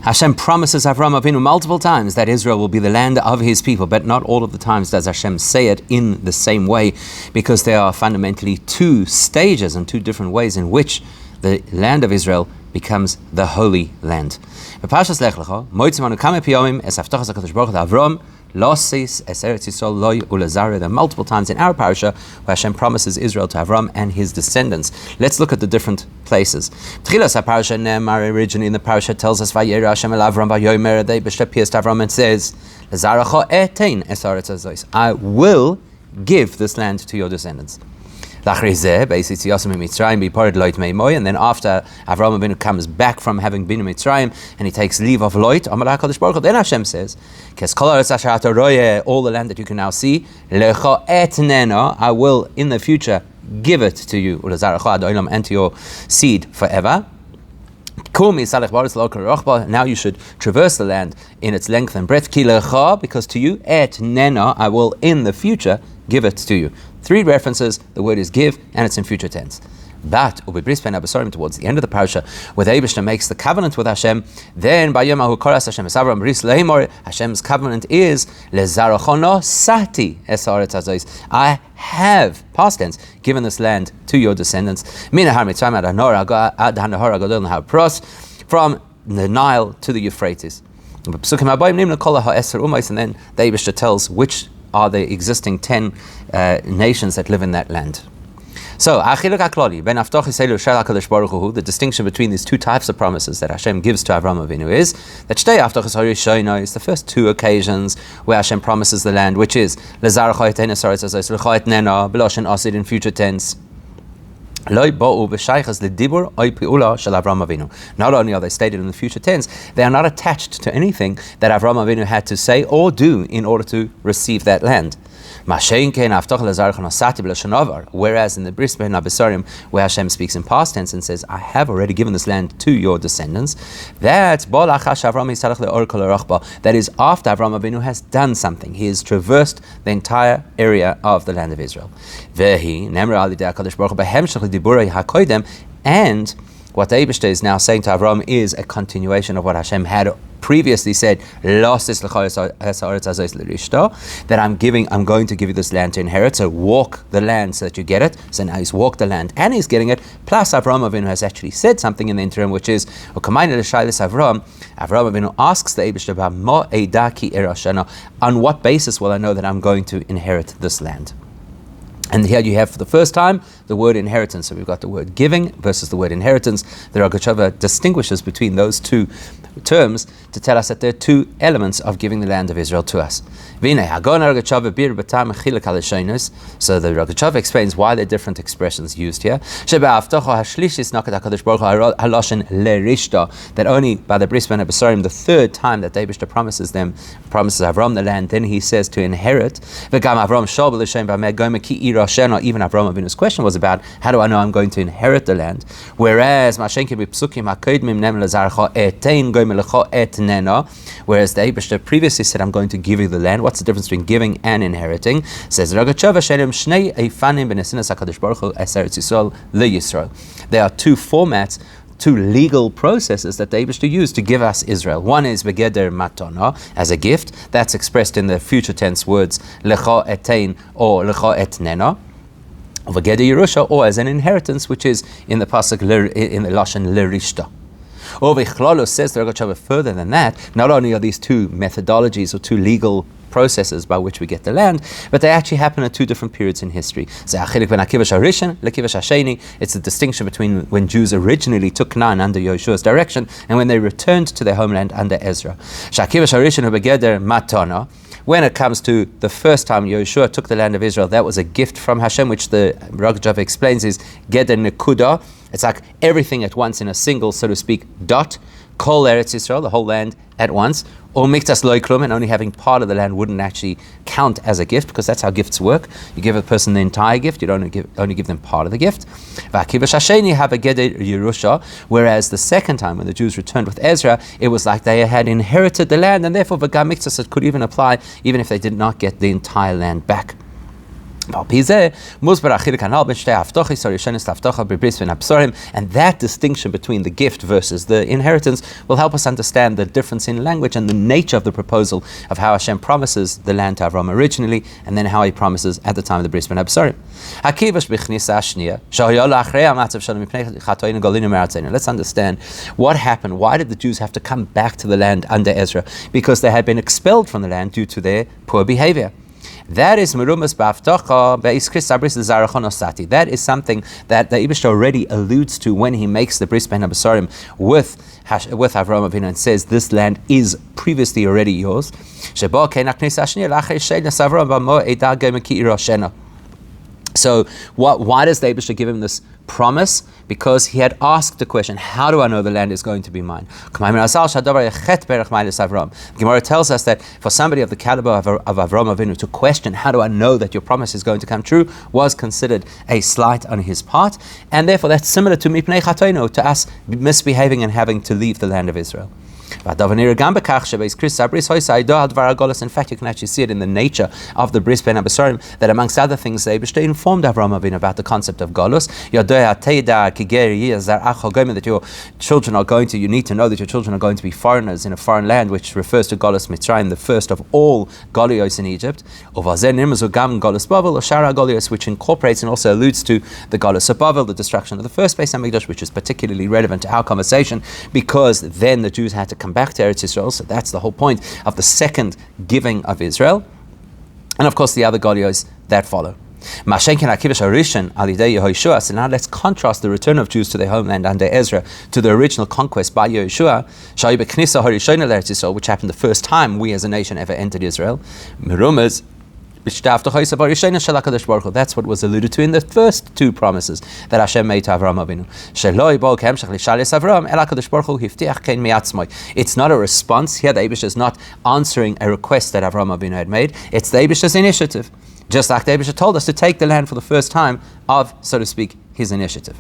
Hashem promises Avraham Avinu multiple times that Israel will be the land of his people, but not all of the times does Hashem say it in the same way, because there are fundamentally two stages and two different ways in which the land of Israel becomes the Holy Land. There are multiple times in our parasha where Hashem promises Israel to Avram and his descendants. Let's look at the different places. Originally in the parasha tells us Vayera Hashem el Avram vayomer, they pierced Avram and says, I will give this land to your descendants. And then after Avraham Avinu comes back from having been in Mitzrayim and he takes leave of Lot, then Hashem says, all the land that you can now see, Lecha I will in the future give it to you, and to your seed forever. Now you should traverse the land in its length and breadth, because to you, I will in the future give it to you. Three references, the word is give, and it's in future tense. But towards the end of the parasha, where the Eibishter makes the covenant with Hashem, then Hashem's covenant is I have, past tense, given this land to your descendants, from the Nile to the Euphrates. And then the Eibishter tells which are the existing 10 nations that live in that land. So, the distinction between these two types of promises that Hashem gives to Avraham Avinu is that is the first two occasions where Hashem promises the land, which is in future tense. Not only are they stated in the future tense, they are not attached to anything that Avraham Avinu had to say or do in order to receive that land. Whereas in the Bris Ben Abisarim, where Hashem speaks in past tense and says, I have already given this land to your descendants, that is after Avraham Avinu has done something. He has traversed the entire area of the land of Israel. And what the Eibishter is now saying to Avram is a continuation of what Hashem had previously said, that I'm going to give you this land to inherit, so walk the land so that you get it. So now he's walked the land and he's getting it, plus Avraham Avinu has actually said something in the interim, which is, Avraham Avinu asks the Eibishter about on what basis will I know that I'm going to inherit this land? And here you have for the first time the word inheritance. So we've got the word giving versus the word inheritance. The Rogatchover distinguishes between those two terms to tell us that there are two elements of giving the land of Israel to us. So the Rogatchover explains why there are different expressions used here. That only by the Bris Ben Abisarim, the third time that the Eibishter promises Avram the land, then he says to inherit. Even Avraham Avinu's question was about, how do I know I'm going to inherit the land? Whereas the Eibishter previously said, I'm going to give you the land. What's the difference between giving and inheriting? Says there are two formats, two legal processes that the Eibishter used to give us Israel. One is begeder matana, as a gift. That's expressed in the future tense words lecha etein or lecha etnena. Begeder Yerusha, or as an inheritance, which is in the pasuk in the lashon lerishta. Or Vichlalo says the Rogatchover further than that. Not only are these two methodologies or two legal processes by which we get the land, but they actually happen at two different periods in history. It's the distinction between when Jews originally took Canaan under Yeshua's direction and when they returned to their homeland under Ezra. When it comes to the first time Yeshua took the land of Israel, that was a gift from Hashem, which the Rogatchover explains is Geder Nekuda. It's like everything at once in a single, so to speak, dot. Kol Eretz Yisrael, the whole land at once, or miktas lo klum, and only having part of the land wouldn't actually count as a gift, because that's how gifts work. You give a person the entire gift, you don't only give them part of the gift. Whereas the second time when the Jews returned with Ezra, it was like they had inherited the land, and therefore v'gam miktas, it could even apply even if they did not get the entire land back. And that distinction between the gift versus the inheritance will help us understand the difference in language and the nature of the proposal of how Hashem promises the land to Avram originally, and then how he promises at the time of the Bris Ben Absarim. Let's understand what happened. Why did the Jews have to come back to the land under Ezra? Because they had been expelled from the land due to their poor behavior. That is merumas b'avtocha be'iskris sabris l'zarachon osati. That is something that the Eibishter already alludes to when he makes the bris ben habasarim with Avram Avinu and says this land is previously already yours. Sheba ke'nak k'nesa ashniya la'achei she'nas Avram b'mo edah gemeki iroshena. So why does the Eibishter give him this promise? Because he had asked the question, how do I know the land is going to be mine? Gemara tells us that for somebody of the caliber of Avram Avinu to question, how do I know that your promise is going to come true, was considered a slight on his part, and therefore that's similar to mipnei chatoinu, to us misbehaving and having to leave the land of Israel. In fact, you can actually see it in the nature of the Bris Ben Habasarim, that amongst other things, the Eibishter informed Avram Avinu about the concept of Golus. That your children are going to, you need to know that your children are going to be foreigners in a foreign land, which refers to Golus Mitzrayim, the first of all Golios in Egypt, which incorporates and also alludes to the Golus of Bavel, the destruction of the first Beis Hamikdash, which is particularly relevant to our conversation, because then the Jews had to come back to Eretz Yisrael. So that's the whole point of the second giving of Israel, and of course the other Golios that follow. So now let's contrast the return of Jews to their homeland under Ezra to the original conquest by Yehoshua, which happened the first time we as a nation ever entered Israel. That's what was alluded to in the first two promises that Hashem made to Avram Avinu. It's not a response. Here the Eibishter is not answering a request that Avram Avinu had made. It's the Eibishter's initiative. Just like the Eibishter told us to take the land for the first time of, so to speak, his initiative.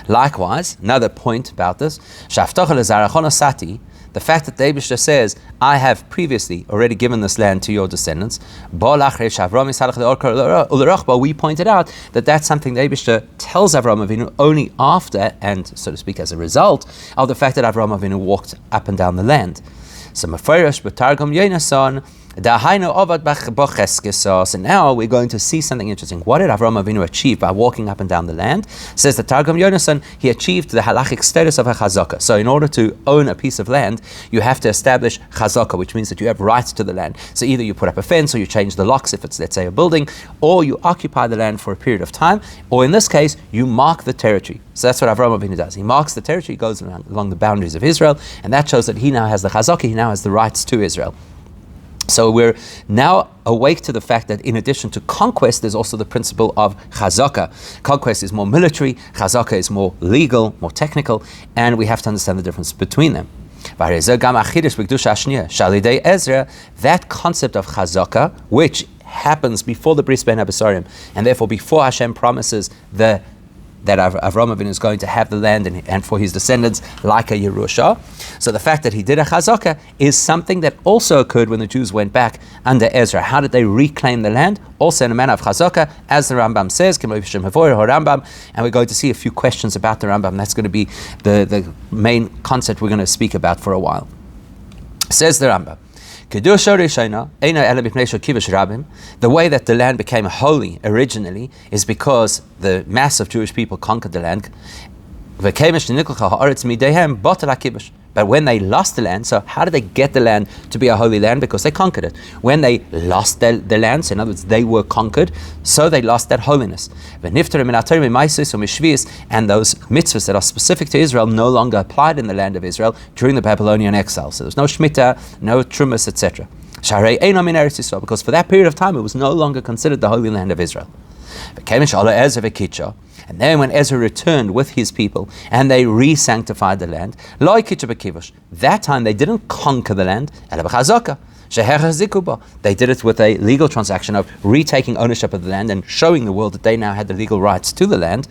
Likewise, another point about this, the fact that the Eibishter says, I have previously already given this land to your descendants, we pointed out that that's something the Eibishter tells Avram Avinu only after, and so to speak as a result, of the fact that Avram Avinu walked up and down the land. So Mefarish b'Targum Yonason, so now we're going to see something interesting. What did Avram Avinu achieve by walking up and down the land? Says the Targum Yonason, he achieved the halachic status of a chazaka. So in order to own a piece of land, you have to establish chazaka, which means that you have rights to the land. So either you put up a fence, or you change the locks if it's, let's say, a building, or you occupy the land for a period of time, or in this case, you mark the territory. So that's what Avram Avinu does. He marks the territory, goes along the boundaries of Israel, and that shows that he now has the chazaka, he now has the rights to Israel. So we're now awake to the fact that in addition to conquest, there's also the principle of chazaka. Conquest is more military, chazaka is more legal, more technical, and we have to understand the difference between them. That concept of chazaka, which happens before the Bris Ben Habasarim, and therefore before Hashem promises that Avram Avinu is going to have the land and for his descendants like a Yerusha. So the fact that he did a chazaka is something that also occurred when the Jews went back under Ezra. How did they reclaim the land? Also in a manner of chazaka, as the Rambam says, and we're going to see a few questions about the Rambam. That's going to be the main concept we're going to speak about for a while. Says the Rambam, the way that the land became holy originally is because the mass of Jewish people conquered the land. But when they lost the land, so how did they get the land to be a holy land? Because they conquered it. When they lost the land, so in other words, they were conquered, so they lost that holiness. And those mitzvahs that are specific to Israel no longer applied in the land of Israel during the Babylonian exile. So there's no Shemitah, no Trumas, etc. Because for that period of time, it was no longer considered the holy land of Israel. And then when Ezra returned with his people and they re-sanctified the land, that time they didn't conquer the land, they did it with a legal transaction of retaking ownership of the land and showing the world that they now had the legal rights to the land.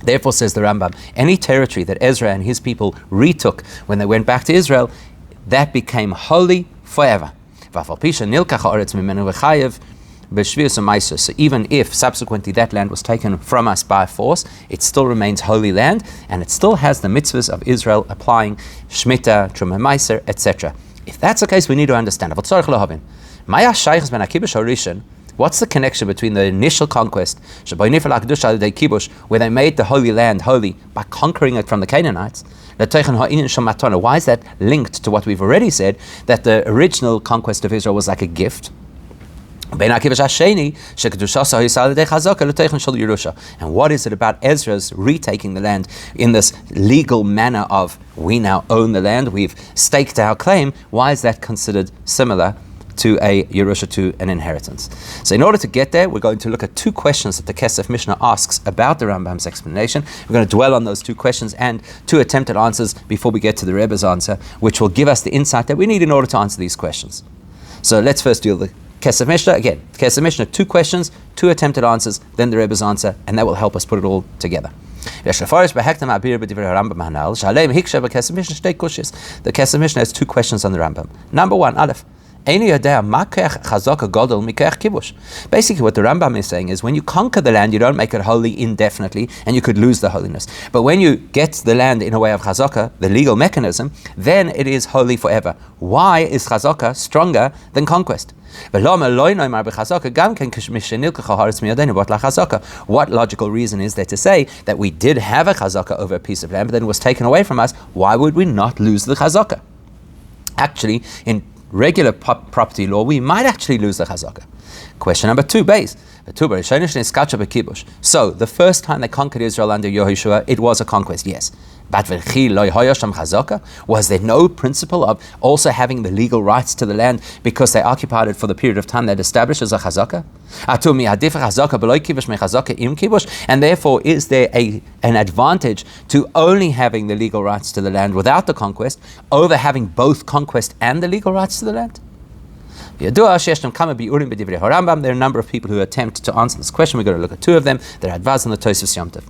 Therefore, says the Rambam, any territory that Ezra and his people retook when they went back to Israel, that became holy forever. So even if subsequently that land was taken from us by force, it still remains holy land, and it still has the mitzvahs of Israel applying, Shemitah, Truma Meiser, etc. If that's the case, we need to understand. What's the connection between the initial conquest, where they made the Holy Land holy by conquering it from the Canaanites? Why is that linked to what we've already said, that the original conquest of Israel was like a gift? And what is it about Ezra's retaking the land in this legal manner of, we now own the land, we've staked our claim? Why is that considered similar to a Yerusha, to an inheritance? So in order to get there, we're going to look at two questions that the Kesef Mishnah asks about the Rambam's explanation. We're going to dwell on those two questions and two attempted answers before we get to the Rebbe's answer, which will give us the insight that we need in order to answer these questions. So let's first deal with the Kesef Mishnah. Again, Kesef Mishnah, two questions, two attempted answers, then the Rebbe's answer, and that will help us put it all together. The Kesef Mishnah has two questions on the Rambam. Number one, Aleph. Basically, what the Rambam is saying is, when you conquer the land, you don't make it holy indefinitely, and you could lose the holiness. But when you get the land in a way of chazaka, the legal mechanism, then it is holy forever. Why is chazaka stronger than conquest? What logical reason is there to say that we did have a chazaka over a piece of land, but then it was taken away from us? Why would we not lose the chazaka? Actually, in regular property law, we might actually lose the chazaka. Question number two, base. So, the first time they conquered Israel under Yehoshua, it was a conquest, yes. But was there no principle of also having the legal rights to the land because they occupied it for the period of time that establishes a chazaka? And therefore, is there an advantage to only having the legal rights to the land without the conquest over having both conquest and the legal rights to the land? There are a number of people who attempt to answer this question. We're going to look at two of them, the Radvaz and the Tosfos Yom Tov.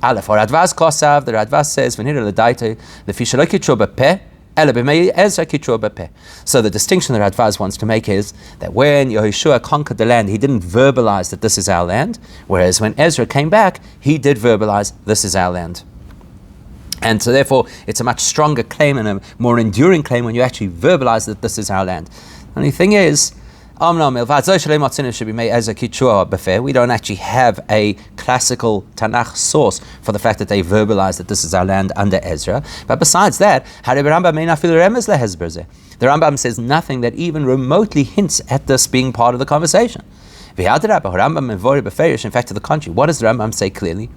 Aleph, or Radvaz Kosav, the Radvaz says, so the distinction that Radvaz wants to make is that when Yehoshua conquered the land, he didn't verbalize that this is our land, whereas when Ezra came back, he did verbalize this is our land. And so therefore, it's a much stronger claim and a more enduring claim when you actually verbalize that this is our land. The only thing is, we don't actually have a classical Tanakh source for the fact that they verbalized that this is our land under Ezra. But besides that, the Rambam says nothing that even remotely hints at this being part of the conversation. In fact, to the contrary, what does the Rambam say clearly?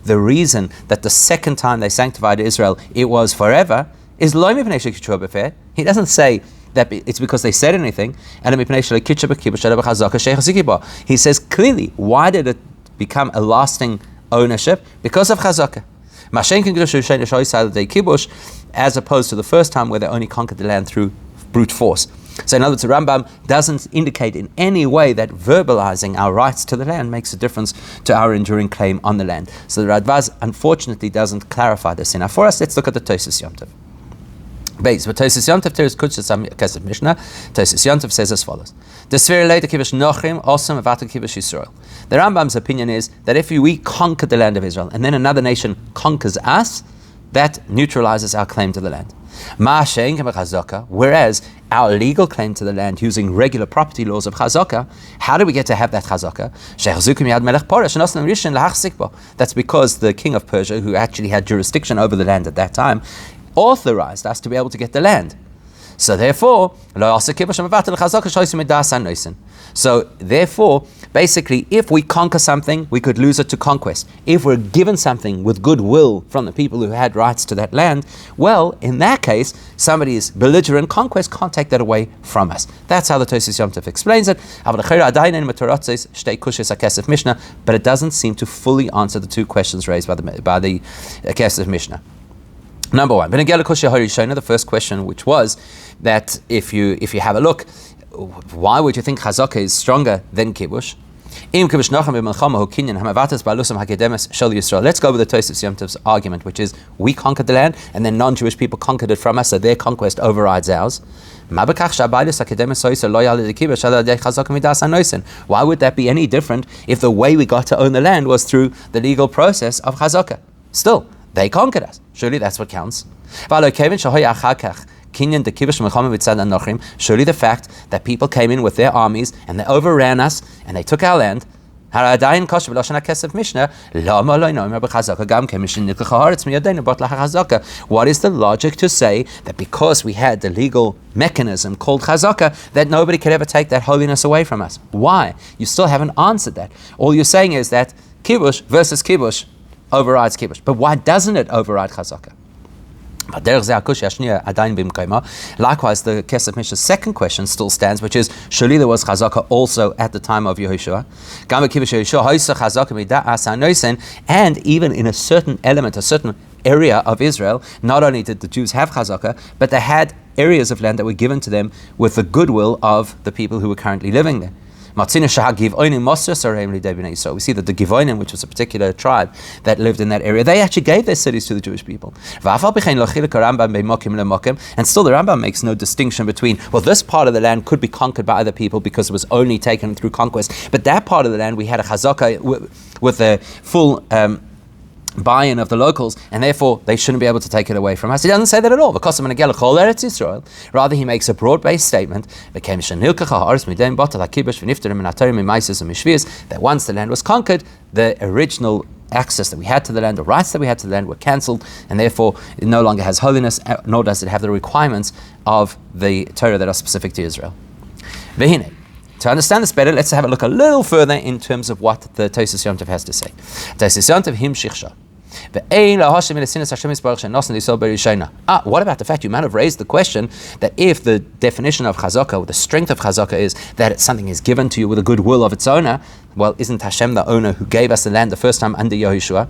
The reason that the second time they sanctified Israel, it was forever, is he doesn't say that it's because they said anything. He says clearly, why did it become a lasting ownership? Because of chazaka. As opposed to the first time where they only conquered the land through brute force. So in other words, the Rambam doesn't indicate in any way that verbalizing our rights to the land makes a difference to our enduring claim on the land. So the Radvaz unfortunately doesn't clarify this. Now for us, let's look at the Tosfos Yom Tov. Base, but Tosfos Yom Tov is Kutzes Kesef Mishnah. Tosfos Yom Tov says as follows: the Rambam's opinion is that if we conquer the land of Israel and then another nation conquers us, that neutralizes our claim to the land. Whereas our legal claim to the land using regular property laws of chazaka, how do we get to have that chazaka? That's because the king of Persia, who actually had jurisdiction over the land at that time, authorized us to be able to get the land. So therefore, basically, if we conquer something, we could lose it to conquest. If we're given something with goodwill from the people who had rights to that land, well, in that case, somebody's belligerent conquest can't take that away from us. That's how the Tosfos Yom Tov explains it. But it doesn't seem to fully answer the two questions raised by the Kesef Mishnah. Number one, the first question, which was that if you have a look, why would you think chazaka is stronger than kibush? Let's go with the Tosfos Yom Tov's argument, which is we conquered the land and then non-Jewish people conquered it from us, so their conquest overrides ours. Why would that be any different if the way we got to own the land was through the legal process of chazaka? Still, they conquered us. Surely that's what counts. Surely the fact that people came in with their armies and they overran us and they took our land. What is the logic to say that because we had the legal mechanism called chazaka that nobody could ever take that holiness away from us? Why? You still haven't answered that. All you're saying is that kibush versus kibush overrides kibush. But why doesn't it override chazaka? Likewise, the Kesef Mishnah's second question still stands, which is, surely there was chazaka also at the time of Yehoshua. And even in a certain element, a certain area of Israel, not only did the Jews have chazaka, but they had areas of land that were given to them with the goodwill of the people who were currently living there. We see that the Givonim, which was a particular tribe that lived in that area, they actually gave their cities to the Jewish people. And still the Rambam makes no distinction between, well, this part of the land could be conquered by other people because it was only taken through conquest, but that part of the land we had a chazaka with a full buy-in of the locals, and therefore they shouldn't be able to take it away from us. He doesn't say that at all. Rather, he makes a broad-based statement that once the land was conquered, the original access that we had to the land, the rights that we had to the land were cancelled, and therefore it no longer has holiness, nor does it have the requirements of the Torah that are specific to Israel. To understand this better, let's have a look a little further in terms of what the Tosfos Yom Tov has to say. Tosfos Yom Tov him shichsha. What about the fact you might have raised the question that if the definition of chazaka, or the strength of chazaka, is that something is given to you with a good will of its owner, well, isn't Hashem the owner who gave us the land the first time under Yehoshua?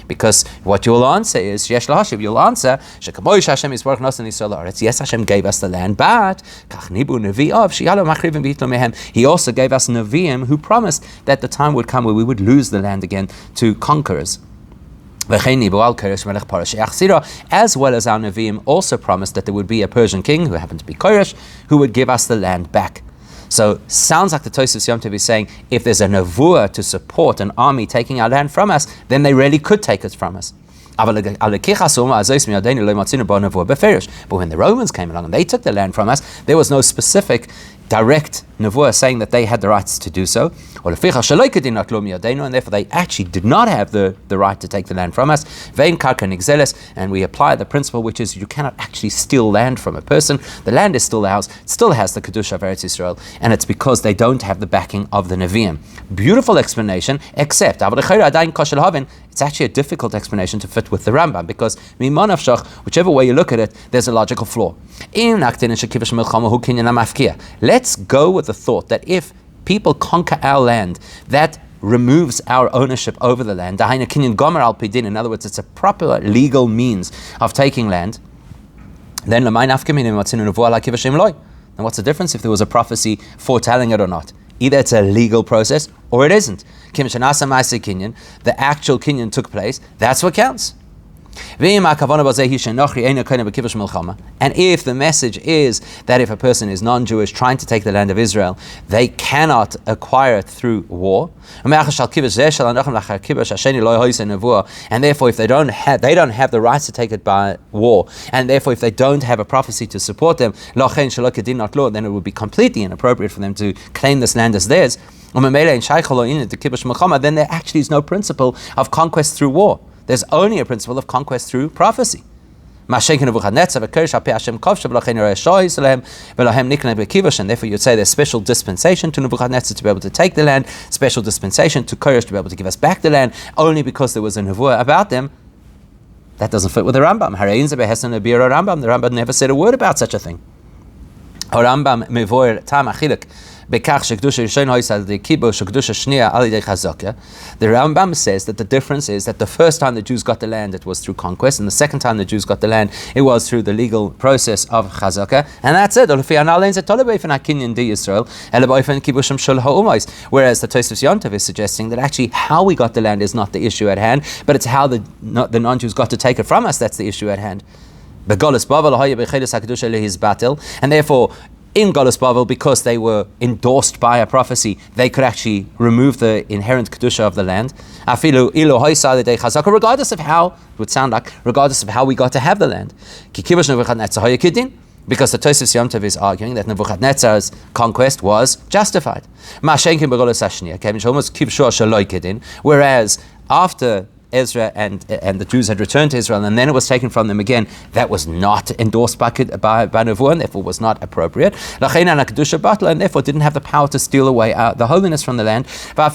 Because what you'll answer is, you'll answer, yes, Hashem gave us the land, but He also gave us Nevi'im who promised that the time would come where we would lose the land again to conquerors. As well as our Nevi'im also promised that there would be a Persian king who happened to be Koresh who would give us the land back. So sounds like the Tosfos Yom Tov is saying if there's a nevuah to support an army taking our land from us, then they really could take it from us. But when the Romans came along and they took the land from us, there was no specific direct nevuah saying that they had the rights to do so. And therefore they actually did not have the right to take the land from us. And we apply the principle, which is you cannot actually steal land from a person. The land is still ours, it still has the Kedusha of Eretz Yisrael, and it's because they don't have the backing of the Nevi'im. Beautiful explanation, except it's actually a difficult explanation to fit with the Rambam, because whichever way you look at it, there's a logical flaw. Let's go with the thought that if people conquer our land, that removes our ownership over the land. In other words, it's a proper legal means of taking land. Then what's the difference if there was a prophecy foretelling it or not? Either it's a legal process or it isn't. The actual kinyan took place, that's what counts. And if the message is that if a person is non-Jewish trying to take the land of Israel, they cannot acquire it through war, and therefore if they don't have the rights to take it by war, and therefore if they don't have a prophecy to support them, then it would be completely inappropriate for them to claim this land as theirs. Then there actually is no principle of conquest through war. There's only a principle of conquest through prophecy. And therefore you'd say there's special dispensation to Nebuchadnezzar to be able to take the land, special dispensation to Koresh to be able to give us back the land, only because there was a nevuah about them. That doesn't fit with the Rambam. The Rambam never said a word about such a thing. The Rambam says that the difference is that the first time the Jews got the land, it was through conquest, and the second time the Jews got the land, it was through the legal process of chazaka, and that's it. Whereas the Tosfos Yontav is suggesting that actually how we got the land is not the issue at hand, but it's how the non-Jews got to take it from us that's the issue at hand. And therefore, in Golus Bavel, because they were endorsed by a prophecy, they could actually remove the inherent kedusha of the land. Regardless of how, it would sound like, regardless of how we got to have the land. Because the Tosfos Yontav is arguing that Nebuchadnezzar's conquest was justified. Whereas after Ezra and the Jews had returned to Israel, and then it was taken from them again, that was not endorsed by Nevuah, and therefore was not appropriate. And therefore didn't have the power to steal away the holiness from the land. And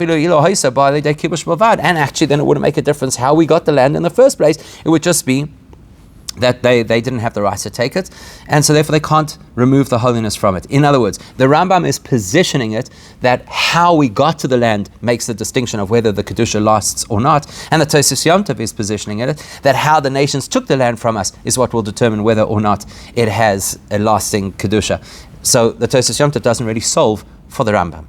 actually then it wouldn't make a difference how we got the land in the first place. It would just be that they didn't have the right to take it, and so therefore they can't remove the holiness from it. In other words, the Rambam is positioning it that how we got to the land makes the distinction of whether the Kedusha lasts or not, and the Tosfos Yontav is positioning it that how the nations took the land from us is what will determine whether or not it has a lasting Kedusha. So the Tosfos Yontav doesn't really solve for the Rambam.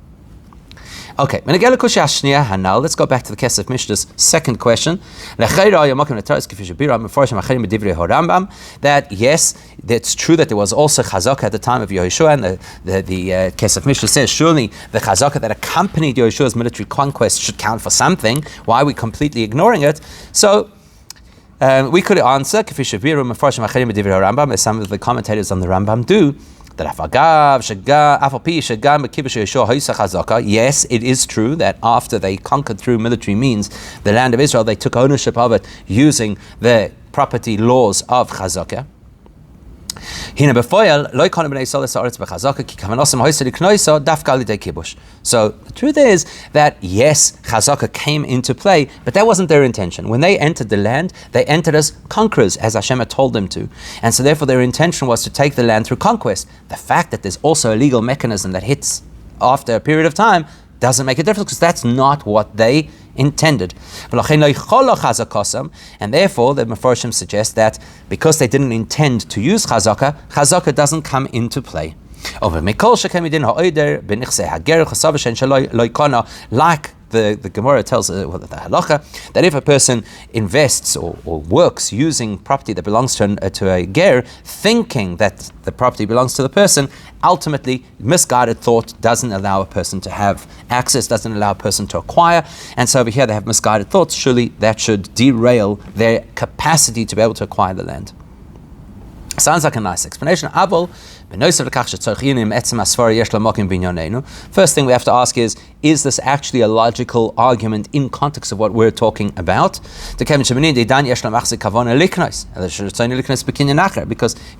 Okay, let's go back to the Kesef Mishnah's second question. That yes, it's true that there was also chazaka at the time of Yehoshua, and the Kesef Mishnah says surely the chazaka that accompanied Yehoshua's military conquest should count for something. Why are we completely ignoring it? So we could answer, as some of the commentators on the Rambam do, yes, it is true that after they conquered through military means the land of Israel, they took ownership of it using the property laws of chazaka. So the truth is that yes, chazaka came into play, but that wasn't their intention. When they entered the land, they entered as conquerors, as Hashem had told them to. And so therefore their intention was to take the land through conquest. The fact that there's also a legal mechanism that hits after a period of time doesn't make a difference, because that's not what they intended. And therefore the Mefarshim suggest that because they didn't intend to use chazaka doesn't come into play. Like the Gemara tells the halacha, that if a person invests or works using property that belongs to a ger, thinking that the property belongs to the person, ultimately misguided thought doesn't allow a person to have access, doesn't allow a person to acquire, and so over here they have misguided thoughts. Surely that should derail their capacity to be able to acquire the land. Sounds like a nice explanation. First thing we have to ask is this actually a logical argument in context of what we're talking about? Because if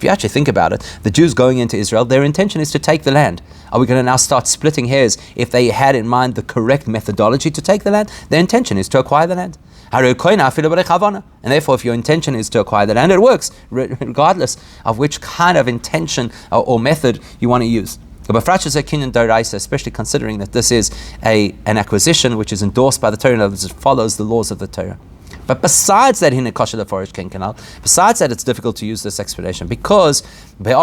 you actually think about it, the Jews going into Israel, their intention is to take the land. Are we going to now start splitting hairs if they had in mind the correct methodology to take the land? Their intention is to acquire the land. And therefore, if your intention is to acquire the land, it works, regardless of which kind of intention or method you want to use. Especially considering that this is an acquisition which is endorsed by the Torah, and it follows the laws of the Torah. But besides that, besides that, it's difficult to use this explanation because let's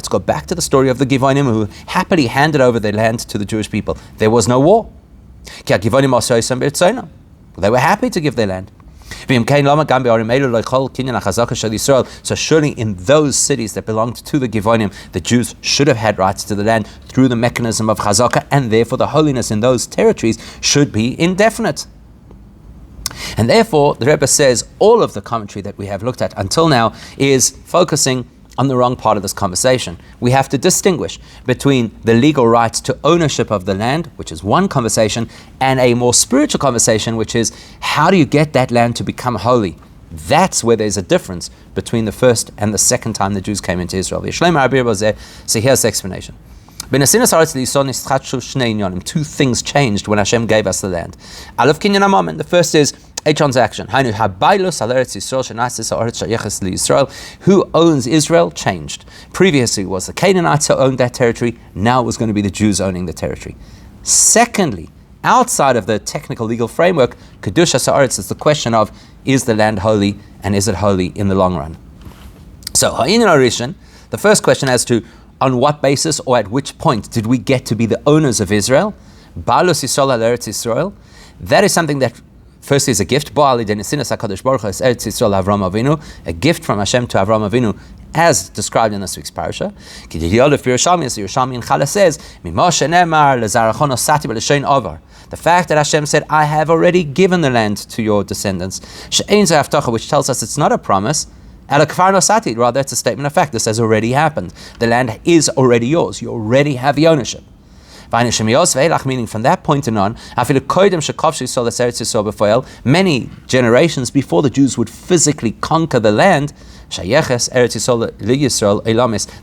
go back to the story of the Givonim who happily handed over their land to the Jewish people. There was no war. They were happy to give their land. So surely in those cities that belonged to the Givonim, the Jews should have had rights to the land through the mechanism of chazaka, and therefore the holiness in those territories should be indefinite. And therefore, the Rebbe says all of the commentary that we have looked at until now is focusing on the wrong part of this conversation. We have to distinguish between the legal rights to ownership of the land, which is one conversation, and a more spiritual conversation, which is how do you get that land to become holy? That's where there's a difference between the first and the second time the Jews came into Israel. So here's the explanation. Two things changed when Hashem gave us the land. The first is A transaction. Who owns Israel changed. Previously was the Canaanites who owned that territory. Now it was going to be the Jews owning the territory. Secondly, outside of the technical legal framework, Kedusha Sa'aretz is the question of, is the land holy, and is it holy in the long run? So, Ha'inin Arishan, the first question as to on what basis or at which point did we get to be the owners of Israel? Balus Yisrael al Eretz Yisrael. That is something that firstly is a gift. A gift from Hashem to Avram Avinu, as described in this week's parasha. Yerushalmi in Chala says, the fact that Hashem said, I have already given the land to your descendants, which tells us it's not a promise, rather it's a statement of fact. This has already happened. The land is already yours. You already have the ownership. Meaning from that point on, many generations before the Jews would physically conquer the land, the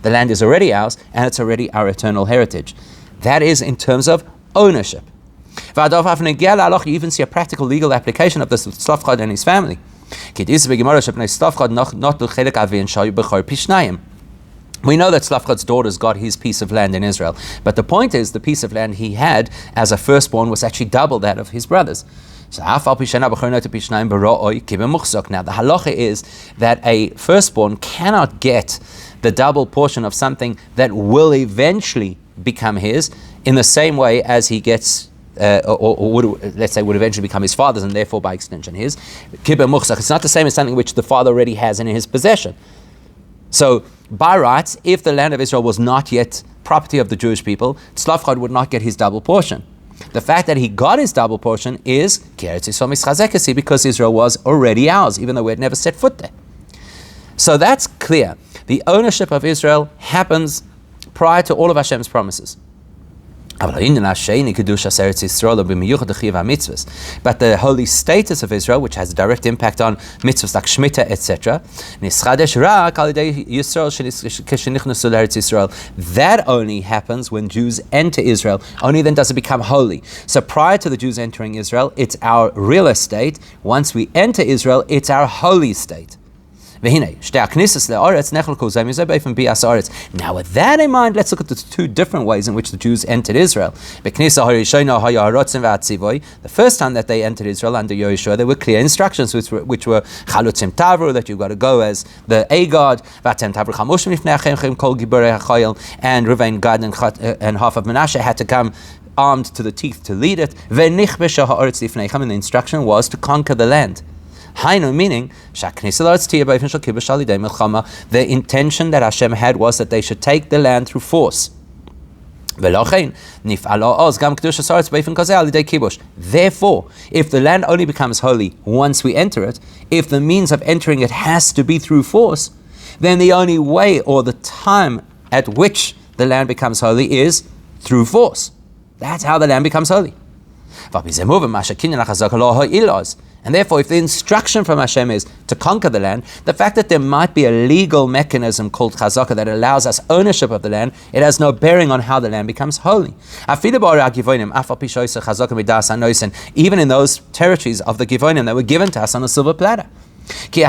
land is already ours, and it's already our eternal heritage. That is in terms of ownership. You even see a practical legal application of this with Tzlafchad and his family. We know that Tzlafchad's daughters got his piece of land in Israel, but the point is the piece of land he had as a firstborn was actually double that of his brothers. So now the halacha is that a firstborn cannot get the double portion of something that will eventually become his in the same way as he gets or would, let's say, would eventually become his father's and therefore by extension his. It's not the same as something which the father already has in his possession. So, by rights, if the land of Israel was not yet property of the Jewish people, Tzlafchad would not get his double portion. The fact that he got his double portion is because Israel was already ours, even though we had never set foot there. So that's clear. The ownership of Israel happens prior to all of Hashem's promises. But the holy status of Israel, which has a direct impact on mitzvahs like Shemitah, etc., that only happens when Jews enter Israel. Only then does it become holy. So prior to the Jews entering Israel, it's our real estate. Once we enter Israel, it's our holy state. Now with that in mind, let's look at the two different ways in which the Jews entered Israel. The first time that they entered Israel under Yehoshua, there were clear instructions which were chalutzim tavru, that you've got to go as the A God, and Reuven, Gad, and half of Menashe had to come armed to the teeth to lead it. And the instruction was to conquer the land. Meaning, the intention that Hashem had was that they should take the land through force. Therefore, if the land only becomes holy once we enter it, if the means of entering it has to be through force, then the only way or the time at which the land becomes holy is through force. That's how the land becomes holy. And therefore, if the instruction from Hashem is to conquer the land, the fact that there might be a legal mechanism called chazaka that allows us ownership of the land, it has no bearing on how the land becomes holy. Even in those territories of the Givonim that were given to us on a silver platter. The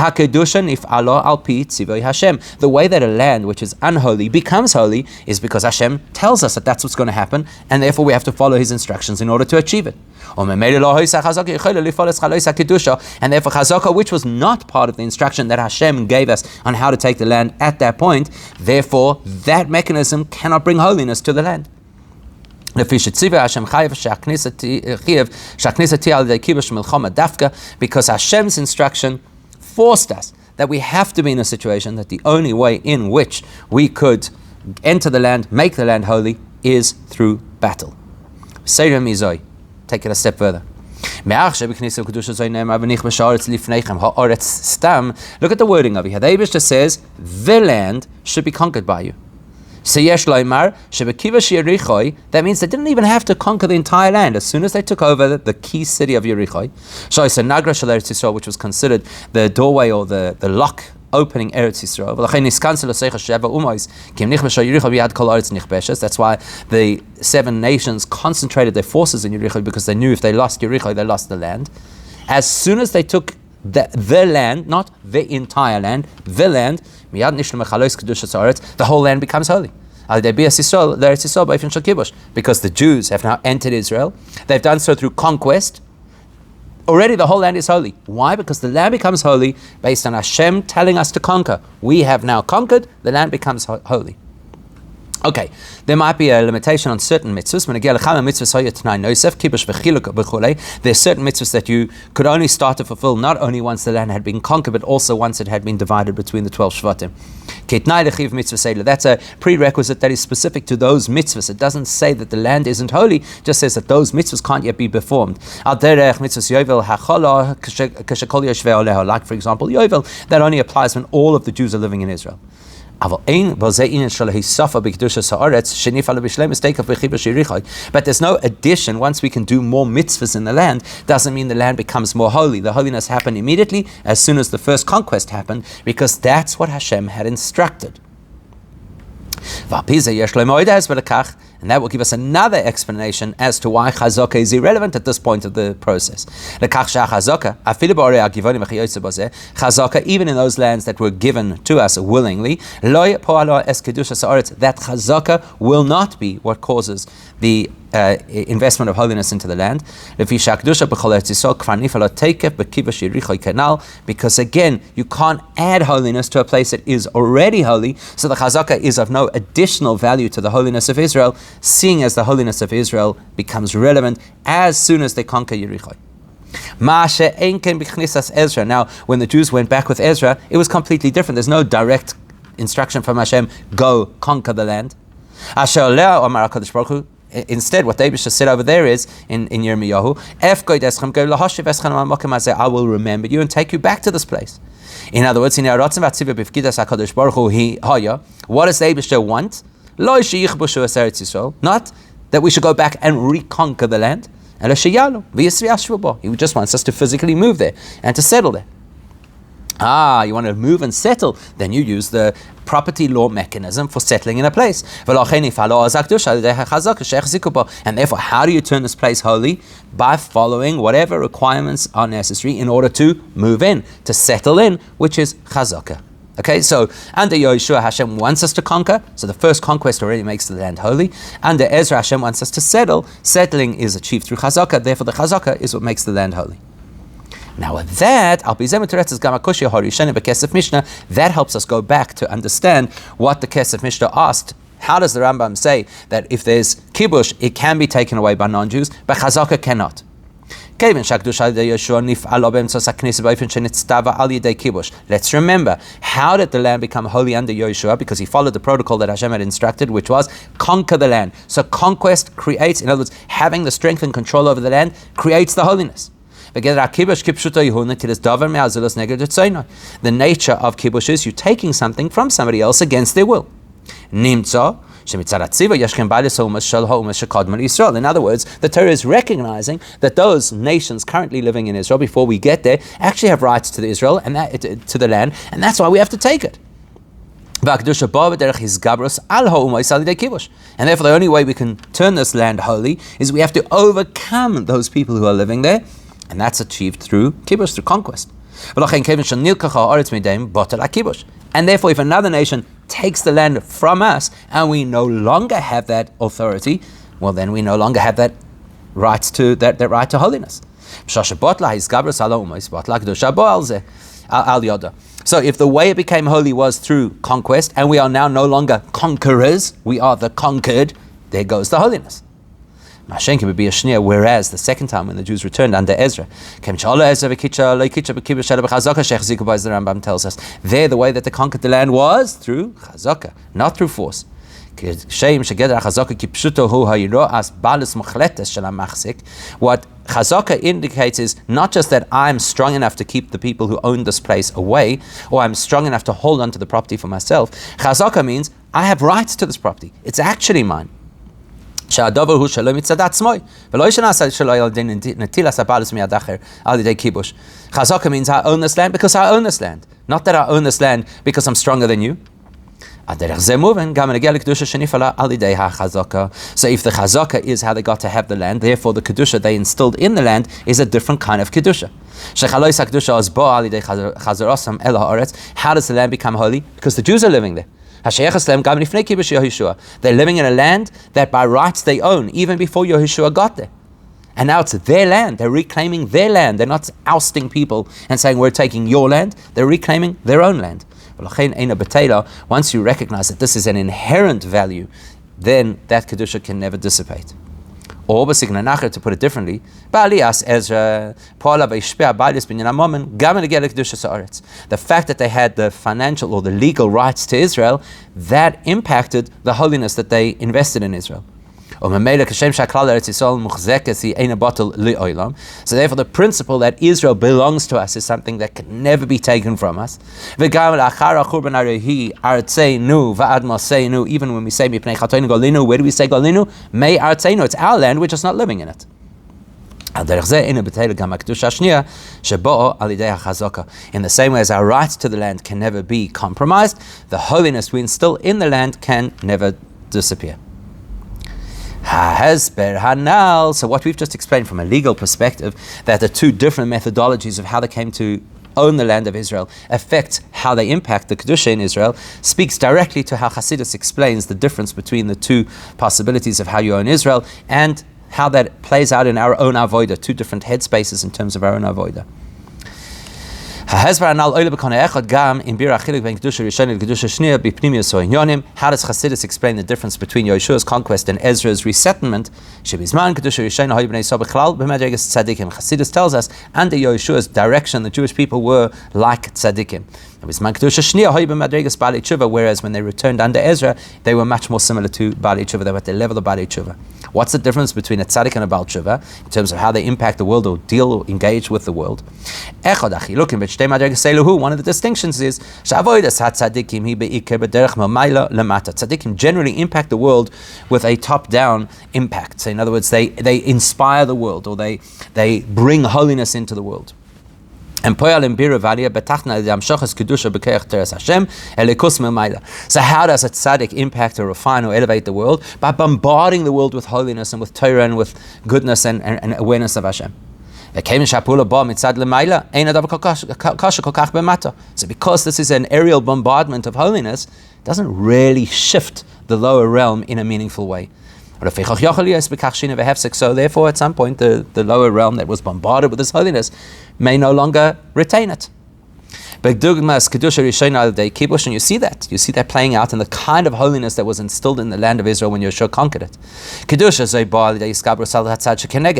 way that a land which is unholy becomes holy is because Hashem tells us that that's what's going to happen, and therefore we have to follow His instructions in order to achieve it. And therefore chazaka, which was not part of the instruction that Hashem gave us on how to take the land at that point, therefore that mechanism cannot bring holiness to the land. Because Hashem's instruction forced us that we have to be in a situation that the only way in which we could enter the land, make the land holy, is through battle. Take it a step further. Look at the wording of it. The Eibishter says, the land should be conquered by you. That means they didn't even have to conquer the entire land. As soon as they took over the key city of Yericho, which was considered the doorway or the lock opening Eretz Yisrael. That's why the 7 nations concentrated their forces in Yericho, because they knew if they lost Yericho, they lost the land. As soon as they took the land, not the entire land, the land, the whole land becomes holy. Because the Jews have now entered Israel. They've done so through conquest. Already the whole land is holy. Why? Because the land becomes holy based on Hashem telling us to conquer. We have now conquered, the land becomes holy. Okay, there might be a limitation on certain mitzvahs. There's certain mitzvahs that you could only start to fulfill not only once the land had been conquered, but also once it had been divided between the 12 Shvatim. That's a prerequisite that is specific to those mitzvahs. It doesn't say that the land isn't holy, it just says that those mitzvahs can't yet be performed. Like, for example, Yovel, that only applies when all of the Jews are living in Israel. But there's no addition. Once we can do more mitzvahs in the land, doesn't mean the land becomes more holy. The holiness happened immediately as soon as the first conquest happened, because that's what Hashem had instructed. And that will give us another explanation as to why chazaka is irrelevant at this point of the process. Chazaka, even in those lands that were given to us willingly, that chazaka will not be what causes the investment of holiness into the land. Because again, you can't add holiness to a place that is already holy, so the chazaka is of no additional value to the holiness of Israel, seeing as the holiness of Israel becomes relevant as soon as they conquer Yericho. Now, when the Jews went back with Ezra, it was completely different. There's no direct instruction from Hashem, go conquer the land. Instead, what the Abishah said over there is, in Yirmiyahu, I will remember you and take you back to this place. In other words, what does the Abishah want? Not that we should go back and reconquer the land. He just wants us to physically move there and to settle there. You want to move and settle, then you use the property law mechanism for settling in a place. And therefore, how do you turn this place holy? By following whatever requirements are necessary in order to move in, to settle in, which is chazaka. Okay, so under Yoshua, Hashem wants us to conquer, so the first conquest already makes the land holy. Under Ezra, Hashem wants us to settle. Settling is achieved through chazaka, therefore the chazaka is what makes the land holy. Now with that, that helps us go back to understand what the Kesef Mishnah asked. How does the Rambam say that if there's kibush, it can be taken away by non-Jews, but chazaka cannot? Let's remember, how did the land become holy under Yoshua? Because he followed the protocol that Hashem had instructed, which was conquer the land. So conquest creates, in other words, having the strength and control over the land creates the holiness. The nature of kibush is you taking something from somebody else against their will. In other words, the Torah is recognizing that those nations currently living in Israel, before we get there, actually have rights to the Israel and to the land, and that's why we have to take it. And therefore the only way we can turn this land holy is we have to overcome those people who are living there, and that's achieved through kibush, through conquest. And therefore, if another nation takes the land from us and we no longer have that authority, well, then we no longer have that right to right to holiness. So if the way it became holy was through conquest, and we are now no longer conquerors, we are the conquered, there goes the holiness. Whereas the second time when the Jews returned under Ezra, the Rambam tells us, there the way that they conquered the land was through chazaka, not through force. What chazaka indicates is not just that I'm strong enough to keep the people who own this place away, or I'm strong enough to hold on to the property for myself. Chazaka means I have rights to this property. It's actually mine. Chazaka means I own this land because I own this land. Not that I own this land because I'm stronger than you. So if the chazaka is how they got to have the land, therefore the kedusha they instilled in the land is a different kind of kedusha. How does the land become holy? Because the Jews are living there. They're living in a land that by rights they own, even before Yehoshua got there. And now it's their land. They're reclaiming their land. They're not ousting people and saying, we're taking your land. They're reclaiming their own land. Once you recognize that this is an inherent value, then that kedusha can never dissipate. Or, to put it differently, the fact that they had the financial or the legal rights to Israel, that impacted the holiness that they invested in Israel. So therefore the principle that Israel belongs to us is something that can never be taken from us. Even when we say golinu, where do we say golinu? It's our land, we're just not living in it. In the same way as our rights to the land can never be compromised, the holiness we instill in the land can never disappear. So what we've just explained from a legal perspective, that the two different methodologies of how they came to own the land of Israel affect how they impact the Kedusha in Israel, speaks directly to how Hasidus explains the difference between the two possibilities of how you own Israel and how that plays out in our own avodah, two different headspaces in terms of our own avodah. How does Chassidus explain the difference between Yeshua's conquest and Ezra's resettlement? Chassidus tells us, under Yeshua's direction, the Jewish people were like tzaddikim. Whereas when they returned under Ezra, they were much more similar to Baalei Tshuva. They were at the level of Baalei Tshuva. What's the difference between a tzaddik and a Baal Tshuva in terms of how they impact the world or deal or engage with the world? One of the distinctions is tzaddikim generally impact the world with a top-down impact. So in other words, they inspire the world, or they bring holiness into the world. And so how does a tzaddik impact or refine or elevate the world? By bombarding the world with holiness and with Torah and with goodness and awareness of Hashem. So because this is an aerial bombardment of holiness, it doesn't really shift the lower realm in a meaningful way. So therefore, at some point, the lower realm that was bombarded with this holiness may no longer retain it. And you see that playing out in the kind of holiness that was instilled in the land of Israel when Yeshua conquered it.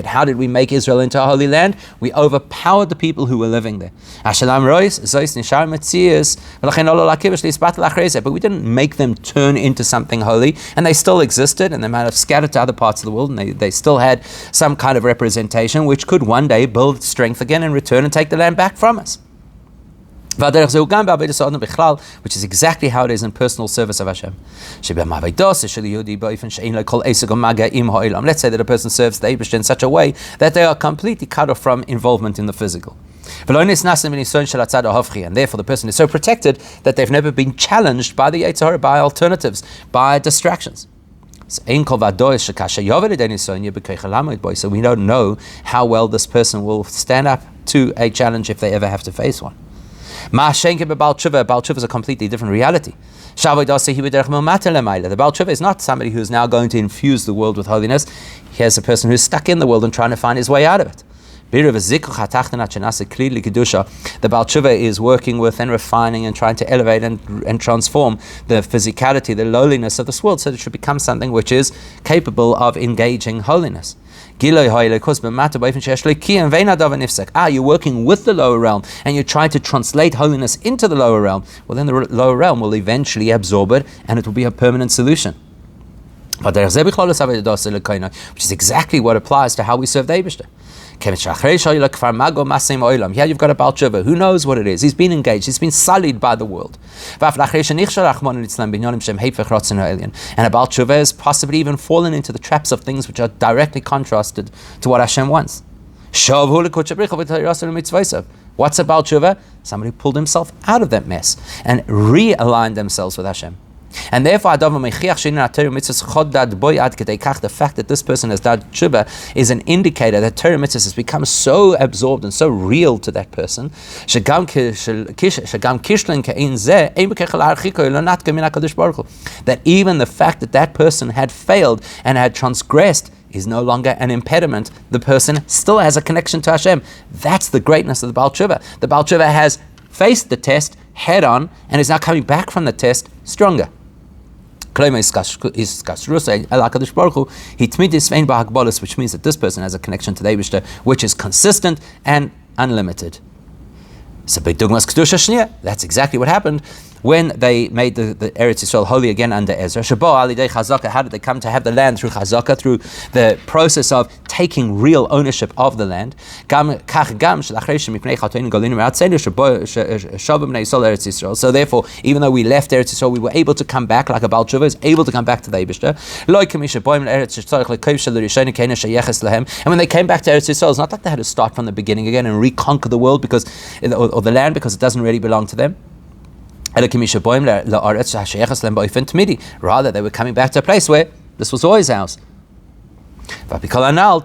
How did we make Israel into a holy land? We overpowered the people who were living there. But we didn't make them turn into something holy, and they still existed, and they might have scattered to other parts of the world, and they still had some kind of representation which could one day build strength again and return and take the land back from us. Which is exactly how it is in personal service of Hashem. Let's say that a person serves the Eibush in such a way that they are completely cut off from involvement in the physical. And therefore the person is so protected that they've never been challenged by the Yetzer Hara, by alternatives, by distractions. So we don't know how well this person will stand up to a challenge if they ever have to face one. Baal Tshuva is a completely different reality. The Baal Tshuva is not somebody who's now going to infuse the world with holiness. Here's a person who's stuck in the world and trying to find his way out of it. The Baal Tshuva is working with and refining and trying to elevate and transform the physicality, the lowliness of this world, so that it should become something which is capable of engaging holiness. You're working with the lower realm and you're trying to translate holiness into the lower realm. Well, then the lower realm will eventually absorb it and it will be a permanent solution. Which is exactly what applies to how we serve the Eibishter. Here you've got a Baal Tshuva. Who knows what it is? He's been engaged. He's been sullied by the world. And a Baal Tshuva has possibly even fallen into the traps of things which are directly contrasted to what Hashem wants. What's a Baal Tshuva? Somebody pulled himself out of that mess and realigned themselves with Hashem. And therefore, the fact that this person has done tshuva is an indicator that Torah mitzvahs has become so absorbed and so real to that person that even the fact that that person had failed and had transgressed is no longer an impediment. The person still has a connection to Hashem. That's the greatness of the Baal Tshuva. The Baal Tshuva has faced the test head on and is now coming back from the test stronger. Which means that this person has a connection to the Eibishter which is consistent and unlimited. So that's exactly what happened when they made the Eretz Yisrael holy again under Ezra. How did they come to have the land through Chazaka, through the process of taking real ownership of the land? So therefore, even though we left Eretz Yisrael, we were able to come back like a Baal Tshuva is able to come back to the Eibishter. And when they came back to Eretz Yisrael, it's not like they had to start from the beginning again and reconquer the world or the land because it doesn't really belong to them. Rather, they were coming back to a place where this was always ours. And now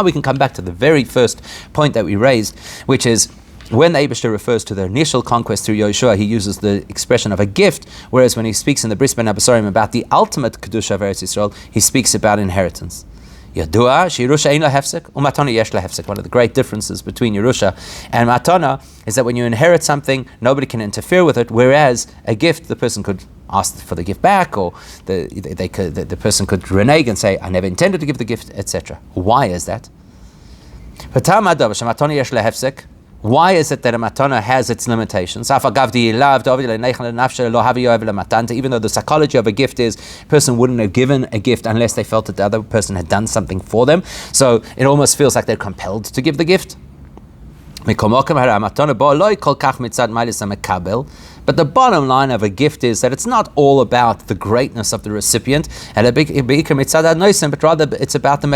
we can come back to the very first point that we raised, which is when the Eibishter refers to the initial conquest through Yehoshua, he uses the expression of a gift, whereas when he speaks in the Bris Ben Abasarim about the ultimate Kedusha of Eretz Yisrael, he speaks about inheritance. One of the great differences between Yerusha and Matana is that when you inherit something, nobody can interfere with it, whereas a gift, the person could ask for the gift back, or the person could renege and say, I never intended to give the gift, etc. Why is that? Why is it that a matana has its limitations? Even though the psychology of a gift is a person wouldn't have given a gift unless they felt that the other person had done something for them. So it almost feels like they're compelled to give the gift. But the bottom line of a gift is that it's not all about the greatness of the recipient, but rather it's about the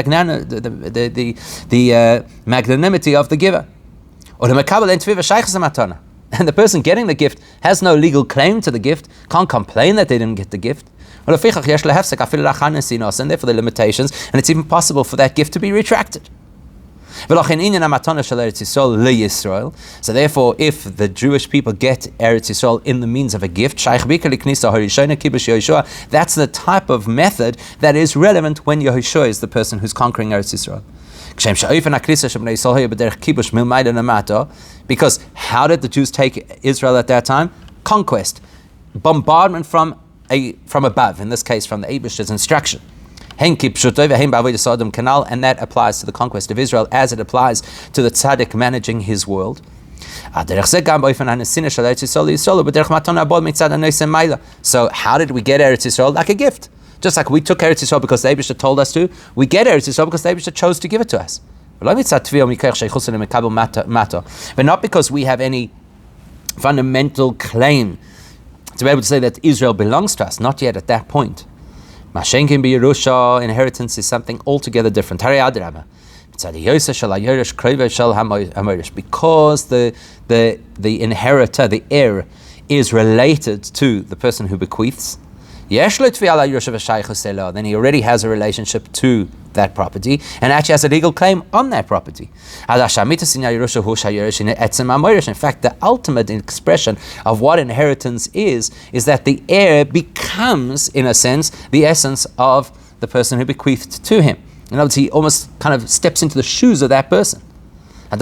magnanimity of the giver. And the person getting the gift has no legal claim to the gift, can't complain that they didn't get the gift. And therefore the limitations, and it's even possible for that gift to be retracted. So therefore, if the Jewish people get Eretz Yisrael in the means of a gift, that's the type of method that is relevant when Yehoshua is the person who's conquering Eretz Yisrael. Because how did the Jews take Israel at that time? Conquest, bombardment from above, in this case from the Eibishter's instruction. And that applies to the conquest of Israel as it applies to the tzaddik managing his world. So how did we get Eretz Yisrael? Like a gift. Just like we took Eretz Yisrael because the Eibishter told us to, we get Eretz Yisrael because the Eibishter chose to give it to us. But not because we have any fundamental claim to be able to say that Israel belongs to us. Not yet at that point. Inheritance is something altogether different. Because the inheritor, the heir, is related to the person who bequeaths, then he already has a relationship to that property and actually has a legal claim on that property. In fact, the ultimate expression of what inheritance is that the heir becomes, in a sense, the essence of the person who bequeathed to him. In other words, he almost kind of steps into the shoes of that person. It's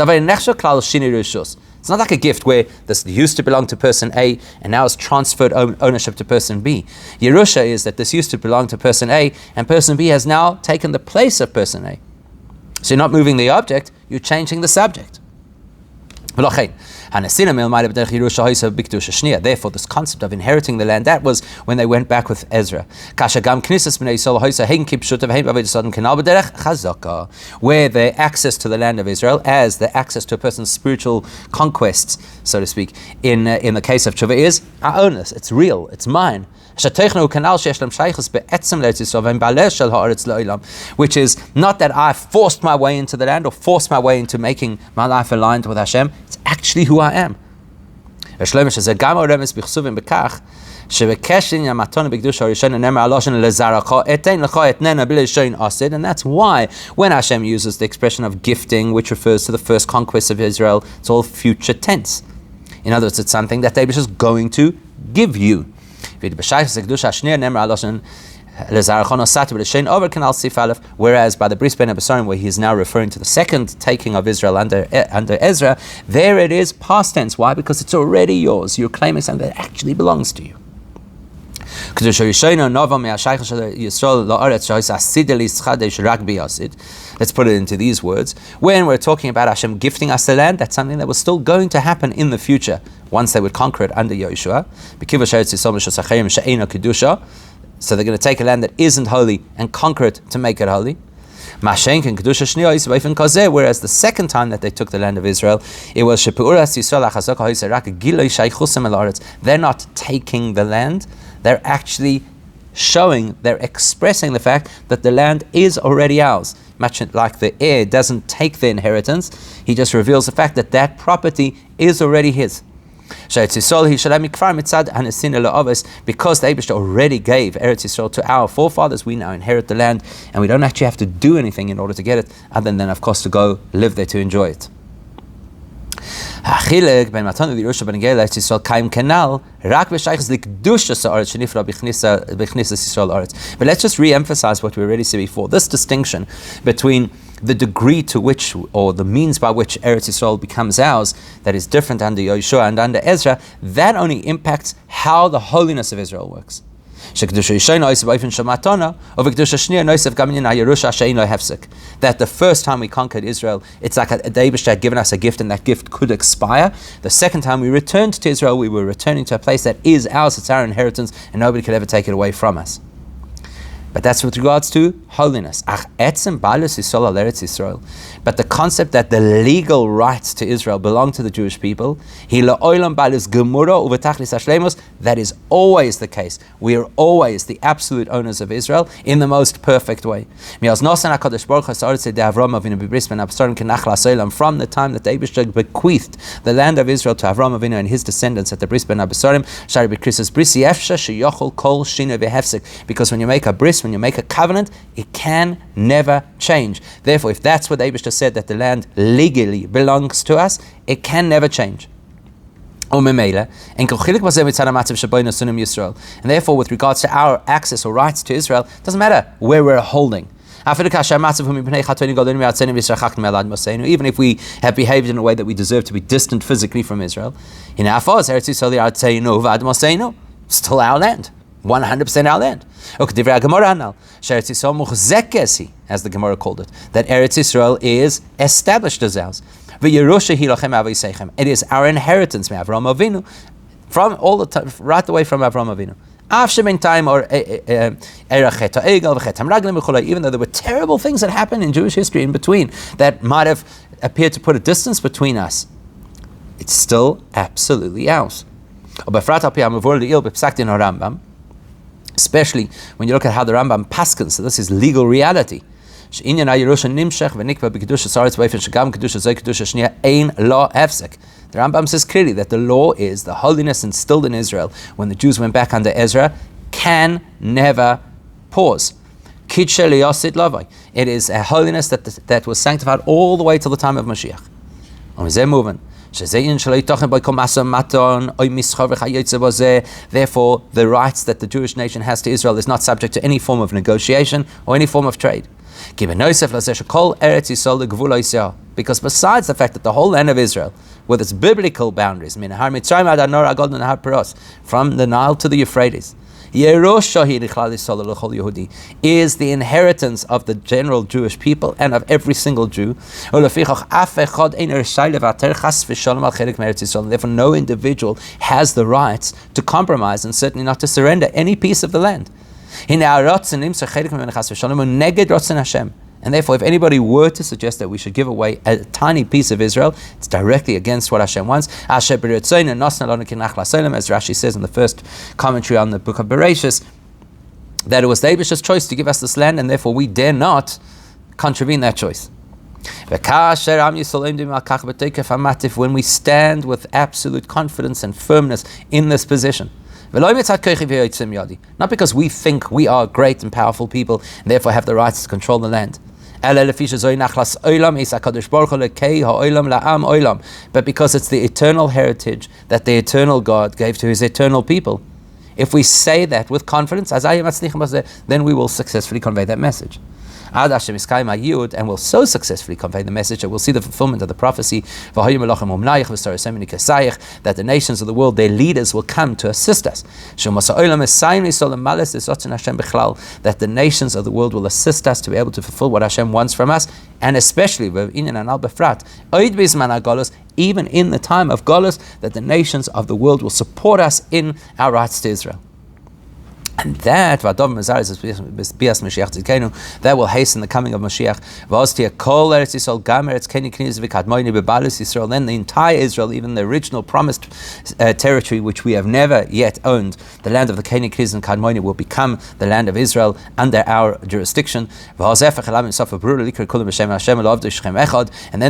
not like a gift where this used to belong to person A and now has transferred ownership to person B. Yerusha is that this used to belong to person A and person B has now taken the place of person A. So you're not moving the object, you're changing the subject. Therefore, this concept of inheriting the land, that was when they went back with Ezra. Where the access to the land of Israel, as the access to a person's spiritual conquests, so to speak, in the case of Tshuva is, I own this, it's real, it's mine. Which is not that I forced my way into the land or forced my way into making my life aligned with Hashem. It's actually who I am. And that's why when Hashem uses the expression of gifting, which refers to the first conquest of Israel, it's all future tense. In other words, it's something that David is going to give you. Whereas by the Bris Ben Abasarim, where he is now referring to the second taking of Israel under Ezra, there it is past tense. Why? Because it's already yours. You're claiming something that actually belongs to you. Let's put it into these words. When we're talking about Hashem gifting us the land, that's something that was still going to happen in the future once they would conquer it under Yoshua. So they're going to take a land that isn't holy and conquer it to make it holy. Whereas the second time that they took the land of Israel, it was they're not taking the land, they're actually they're expressing the fact that the land is already ours. Much like the heir doesn't take the inheritance, he just reveals the fact that that property is already his. Because the Eibishter already gave Eretz Yisrael to our forefathers, we now inherit the land, and we don't actually have to do anything in order to get it, other than, of course, to go live there to enjoy it. But let's just re-emphasize what we already said before. This distinction between the degree to which, or the means by which Eretz Yisrael becomes ours, that is different under Yoshua and under Ezra, that only impacts how the holiness of Israel works. That the first time we conquered Israel, it's like the Eibishter had given us a gift, and that gift could expire. The second time we returned to Israel, we were returning to a place that is ours, it's our inheritance, and nobody could ever take it away from us. But that's with regards to holiness. But the concept that the legal rights to Israel belong to the Jewish people, that is always the case. We are always the absolute owners of Israel in the most perfect way. From the time that the Eibishter bequeathed the land of Israel to Avraham Avinu and his descendants at the Bris Ben Abasarim, because when you make a bris, when you make a covenant, it can never change. Therefore, if that's what Eibishter said, that the land legally belongs to us, it can never change. And therefore, with regards to our access or rights to Israel, it doesn't matter where we're holding. Even if we have behaved in a way that we deserve to be distant physically from Israel, still our land. 100% our land. As the Gemara called it, that Eretz Yisrael is established as ours. It is our inheritance from all the time, right away from Avraham Avinu. Even though there were terrible things that happened in Jewish history in between that might have appeared to put a distance between us, it's still absolutely ours. Especially when you look at how the Rambam paskins, so this is legal reality. The Rambam says clearly that the law is the holiness instilled in Israel when the Jews went back under Ezra can never pause. It is a holiness that was sanctified all the way till the time of Mashiach. Therefore, the rights that the Jewish nation has to Israel is not subject to any form of negotiation or any form of trade. Because besides the fact that the whole land of Israel, with its biblical boundaries, from the Nile to the Euphrates, is the inheritance of the general Jewish people and of every single Jew. Therefore, no individual has the rights to compromise and certainly not to surrender any piece of the land. And therefore, if anybody were to suggest that we should give away a tiny piece of Israel, it's directly against what Hashem wants. As Rashi says in the first commentary on the book of Bereshis, that it was the Eibishter's choice to give us this land, and therefore we dare not contravene that choice. When we stand with absolute confidence and firmness in this position. Not because we think we are great and powerful people and therefore have the rights to control the land. But because it's the eternal heritage that the eternal God gave to his eternal people. If we say that with confidence, then we will successfully convey that message. And will so successfully convey the message that we'll see the fulfillment of the prophecy that the nations of the world, their leaders, will come to assist us. That the nations of the world will assist us to be able to fulfill what Hashem wants from us, and especially even in the time of Golus, that the nations of the world will support us in our rights to Israel. And that will hasten the coming of Mashiach. Then the entire Israel, even the original promised territory which we have never yet owned, the land of the Keni, Kniz, and Kadmoni, will become the land of Israel under our jurisdiction. And then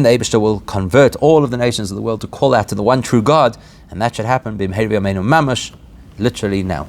the Eibishter will convert all of the nations of the world to call out to the one true God, and that should happen literally now.